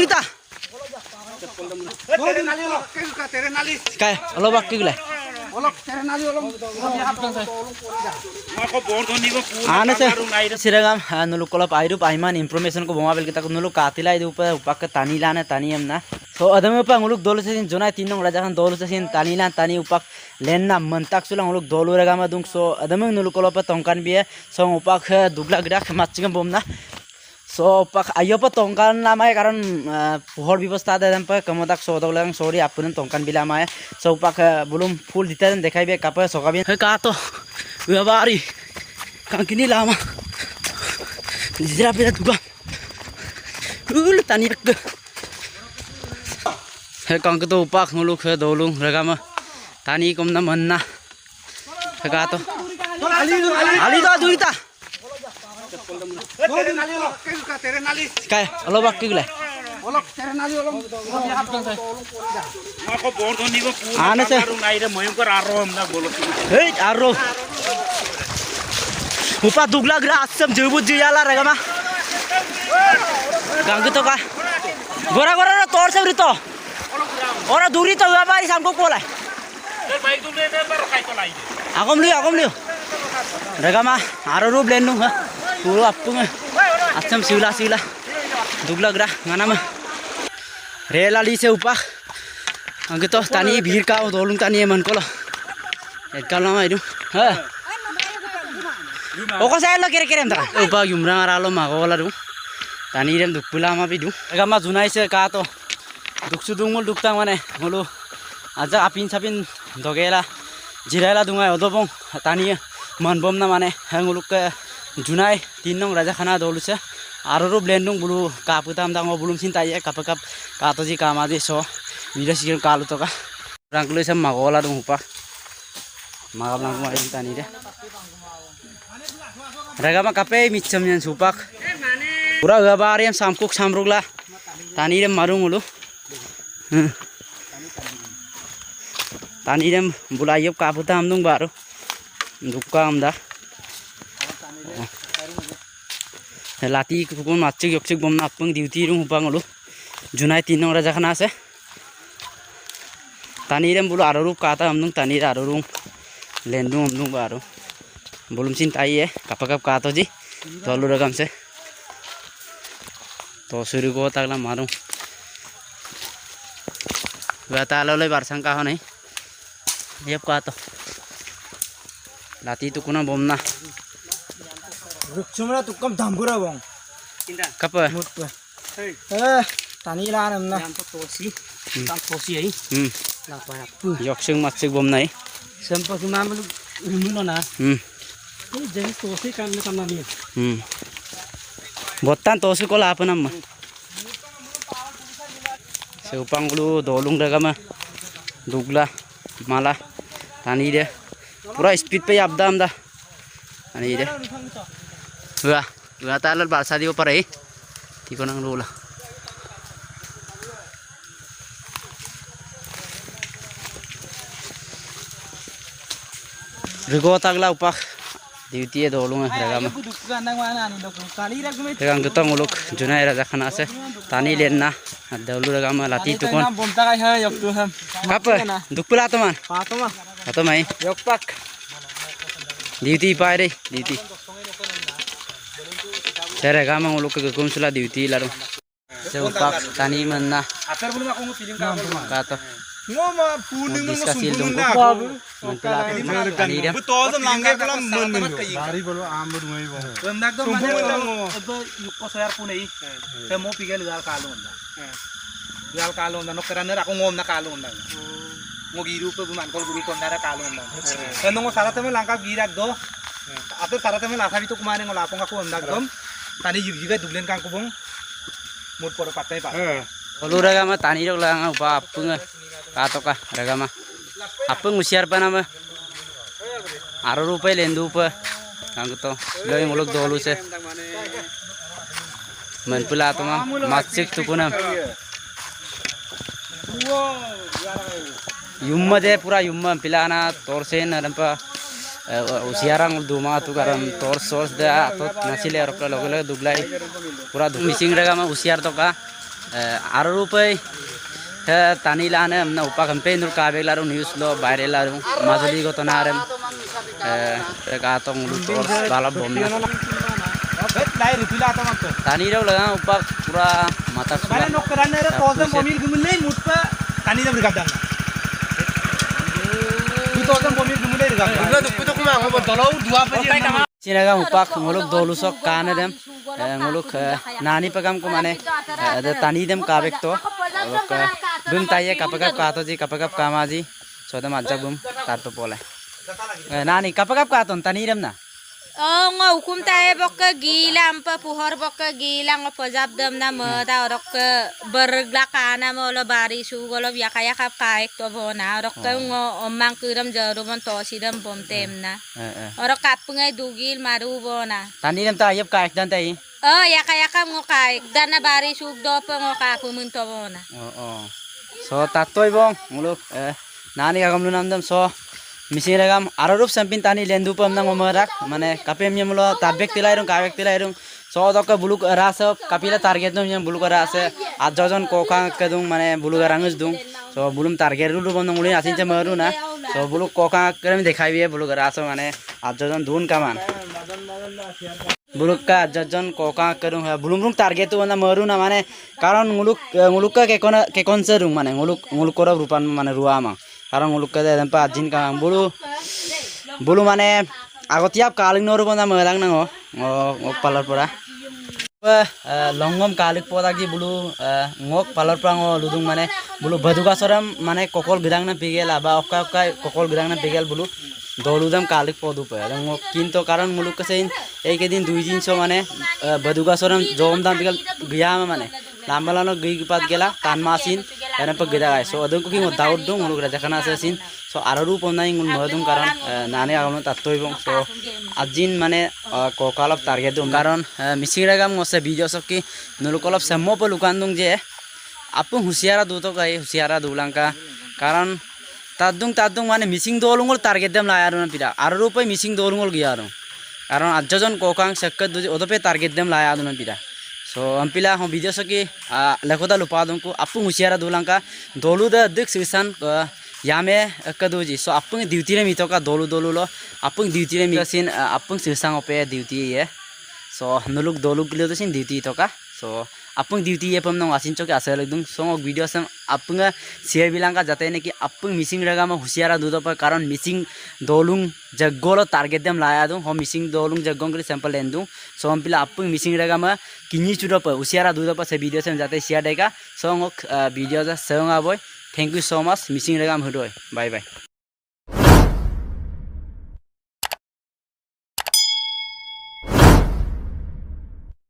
दुईटा काय অলপ বাকি গলে Siragam nuluk kolap airup aiman information ko boma bel kita ko nuluk katila idu pa upak tani lana tani amna so adam pa nuluk dolu sesin jonai tinong raja kan dolu sesin tani lan tani upak lenna mantak sulang nuluk dolu ragama dung so adam nuluk kolap tongkan biye so upak dugla gdak matching bomna so upak ayo pa tongkan namai karon pohor ব্যবস্থা adam pa kamodak so dolang sorry apun tongkan bila mai so upak belum full detail dekhai be kapa sokabi ka to Wabari kangkini lama Zira pila tuga tani ek he kang to upak nguluk he dolung ragama tani komna manna he ka to ali to duita kai alo bak kigla ane se hey arro upa dugla gra asam jebu jiyala ragama gang to ka gora gora tor se rito ora duri to wabari samko kolai agom liu ragama aro ru blend nu ha puro apung asam siula dugla gra ngana ma rela li se upa ang to tani bhir ka dolung tani man kola ekala ma idu ha Oko saya lo kira-kira entah. Upa yumrang aralo magola du. Tani rem dukpula ma bidu. Agama junai se ka to. Duksu dungmul duktang mane. Mulu aja apin sapin dogela. Jirala dungai odobong tani manbom na mane. Hanguluk ke junai tinong raja khana dolu se. Aroro blendung bulu kaputam dango bulum sintai kapakap kato ji kamadi so. Vida sikir kalu to ka. Rangkulu se magola dung upa. Magablang kumarin tani de. Ragama kape micam yang supak, pura gabar yang samkuk samrugla, tani dem marung ulu, tani dem bulayop kaputa amdung baru, duka amda, lati kupun macik yokcik bom napung duty rung upang ulu, junai tinong raja khana se, tani dem bulu arurup kata amdung tani arurung, lendung amdung baru. Belum cintai ya, kapakap kato ji, tolu ragam se, to suri ko takla marung, gata alo le barsang kaho nahi, yep kato, lati tu kuna bomna, Rukcumra tukam dhampura bong, kapa, tani lan amna, tosi ay, yoksing matsik bom nahi, sempat kumam lu rumuna na, ini jenis tosi kan ni. Botan tosi ko la apa nama? Seupang lu dolung ragama, dugla, malah, tani dia, pura speed pe abdam dah, tani dia. Wah talal balsa di upar eh, tiko nang lula. Rigo tagla upak. Duty dolung ragama. Ragang kita nguluk junai raja khana se tani lenna dolu ragama lati tukon. Apa? Dukpula teman. Atau mai? Yokpak. Duty pai deh duty. Saya ragama nguluk ke kumsula duty lalu. Seupak tani mana? Kata. Ngoma puning Diskusi dong. Tani dia. Betul tu langgai kalau men. Bari bolu ambur ngai bong. Rendak tu mana? Yukko sayar punai. Saya mau pikir lihat kalung dah. Lihat kalung dah. Nok kerana aku ngom nak kalung dah. Mau giru pe buman kalau guru kondara kalung dah. Saya nunggu sarat tu melangkap girak do. Atau sarat tu melasa itu kemarin ngelapung aku hendak dom. Tani juga dublen kangku bong. Mut por patai pak. Dolu ragama tani rok lang upa apung kato ka ragama. Apung usiar pa nama. Aro rupai lendu pa. Kang to. Loy nguluk dolu se. Manpula to ma masik tu kunam. Yumma de pura yumma pilana torsen nampa usiarang duma tu karam tor source da to nasile rokla logale duglai pura missing ragama usiar to ka rupai tani lana amna upak hampe nur kabel laru news lo viral laru majuli go tonarem katong lutor balap bomna Lai rupila atau apa? tani ro laga upak pura mata Mana nok kerana ada tozam bomil gumulai mutpa tani dah bergadang. Itu tozam bomil gumulai bergadang. Dua tu putuk mah ngomong tolong dua apa sinaga upak nguluk dolusok kana dem nguluk nani pagam ko mane ada tani dem kabek to nguluk bum taye kapagap kato ji kapagap kamaji sodam ajak bum tarto pole nani kapagap katon tani dem na ngo hukum tayo bokka gilang pa puhor bokka gilang ngo pajab dam na mada orok berglakana mo lo bari sugolo yakaya kap kaik to bona orok ngo omang kuram jarumon to sidam bom tem na orok kapungai dugil maru bona tani dem ta ayep kaik dan tai yakaya kam ngo kaik dan na bari sugdo pa ngo kapumun to bona so tatoy bong nguluk nani kagam lu namdam so misi ragam ararup sampin tani lendu pam nang omarak mane kapem nyamlo tabek tilairung kawek tilairung so dokka buluk rasa kapila target dum nyam buluk rasa ajojon kokang kedung mane buluk rangus dung so bulum target ru bom nang ulin asin chamaru na so buluk kokang kerem dekhai biye buluk rasa mane ajojon dun kaman buluk ka ajojon kokang kedung bulum rung target tu na maru na mane karon nguluk ka ke konserung mane nguluk kora rupan mane ruama karang nguluk ka dem pa jin ka bulu mane agotiap kaling noru bana melang nango ngok palar pura longom kalik poda gi bulu ngok palar pura ngo ludung mane bulu baduga soram mane kokol gidang na pigel aba okka kokol gidang na pigel bulu doludam kalik podu pe ngok kinto karan muluk ka sein ek din 2-300 mane baduga soram jom dam pigel giyama mane lambalano gigi pat gela tan masin ena pa gida guys so adun ko kingo daud dong muluk raja kana asin so araru pomnai ngun modum karan nane agam tatoi bong so ajin mane kokalap target dum karon misiragam ngose video sokki nulukolap sammo pa lukandung je apung husiara du to gai husiara dulangka karon tadung mane missing dolungol target dem layarun pida araru pa missing dolungol giyaru karon ajjon kokang sakkat du odope target dem layadun pida so ampila ho video sokki lekhoda lupadung ko apung husiara dulangka doluda dik sisan yame akaduji so apung duty re mitoka dolu lo apung duty re mikasin apung sisang ope duty ye so nuluk doluk gilo sin duty toka so apung duty ye pam nong asin choke asal dung song video sam apunga share bilangka jate ne ki apung missing raga ma husiara dudo pa karon missing dolung jaggolo target dem laya dung ho missing dolung jaggong kri sample endung so ampila apung missing raga ma kini chudo pa husiara dudo pa se video sam jate share deka song video ja song aboy thank you so much missing ragam hudoi bye bye